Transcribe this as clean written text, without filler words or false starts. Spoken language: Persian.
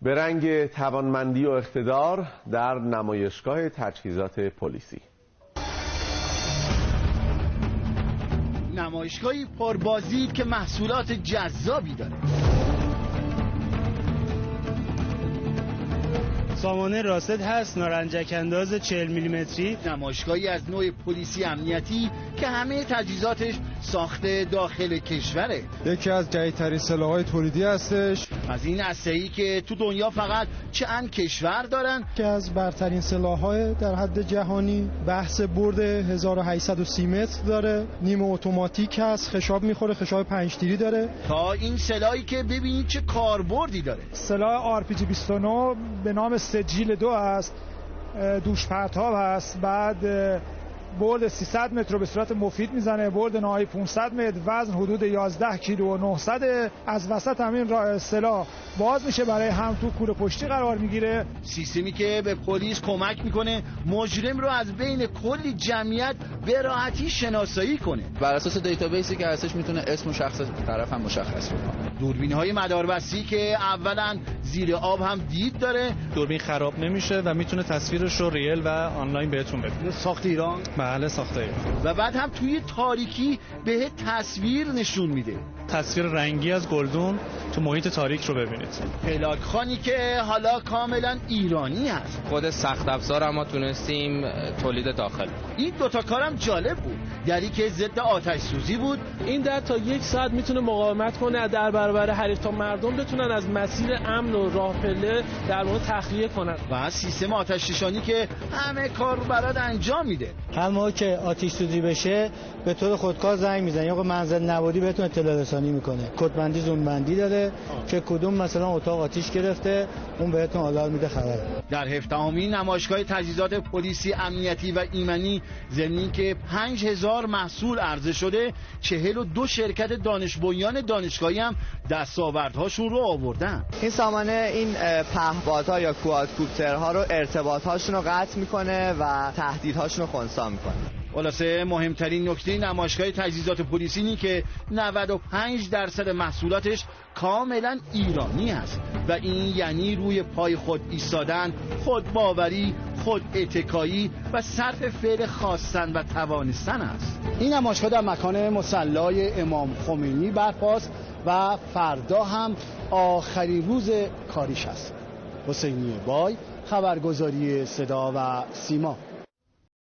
به رنگ توانمندی و اقتدار در نمایشگاه تجهیزات پلیسی. نمایشگاهی پربازی که محصولات جذابی داره. سامانه راست هست، نارنجک انداز 40 میلیمتری. نمایشگاهی از نوع پلیسی امنیتی که همه تجهیزاتش ساخته داخل کشوره. یکی از جدیدترین سلاح‌های تولیدی هستش. از این اسلحه‌ای که تو دنیا فقط چند کشور دارن. که از برترین سلاح‌های در حد جهانی، بحث برد 1830 متر داره، نیمه اتوماتیک هست، خشاب میخوره، خشاب 5 تیری داره. تا این سلاحی که ببینید چه کاربردی داره. سلاح RPG 29 به نام سجیل 2 است، دوش پرتاب هست، بعد برد 300 متر رو به صورت مفید میزنه، برد نهایی 500 متر، وزن حدود 11 کیلو و 900. از وسط همین سلاح باز میشه، برای هم تو کوره پشتی قرار میگیره. سیستمی که به پلیس کمک میکنه مجرم رو از بین کلی جمعیت به راحتی شناسایی کنه. بر اساس دیتابیسی که هستش میتونه اسم و شخص طرف هم مشخص کنه. دوربین‌های مداربستی که اولا زیر آب هم دید داره، دوربین خراب نمیشه و میتونه تصویرش رو ریل و آنلاین بهتون بده. ساخت ایران؟ بله ساخته ایران. و بعد هم توی تاریکی به تصویر نشون میده. تصویر رنگی از گلدون تو محیط تاریک رو ببینید. پلاکخانی که حالا کاملا ایرانی هست. خود سخت افزار اما تونستیم تولید داخل. این دوتا کارم جالب بود. دری که ضد آتش سوزی بود. این در تا 1 ساعت میتونه مقاومت کنه در برابر حریف تا مردم بتونن از مسیر امن و راه پله در واقع تخلیه کنن. و سیستم آتش نشانی که همه کار رو برات انجام میده. هر موقع که آتش سوزی بشه به طور خودکار زنگ میزنه یا منزل نواری بهتون اطلاع رسانی میکنه. کدبندی زونبندی داره که کدوم مثلا اتاق آتش گرفته اون بهتون آلارم میده خبر. در 17مین نمایشگاه تجهیزات پلیسی امنیتی و ایمنی ضمن که 5000 محصول عرضه شده، 42 شرکت دانش بنیان دانشگاهی هم دستاوردهاشون رو آوردن. این سامانه این پهپادها یا کوادکوپترها رو ارتباطهاشون رو قطع میکنه و تهدیدهاشون رو خنثی میکنه. خلاصه مهمترین نکته نمایشگاه تجهیزات پلیسی اینه که 95% محصولاتش کاملا ایرانی است و این یعنی روی پای خود ایستادن، خود باوری، خود اتکایی و صرف فعل خواستن و توانستن است. این نمایشگاه در مکان مصلی امام خمینی برپاست و فردا هم آخرین روز کاریش است. حسینی بای، خبرگزاری صدا و سیما.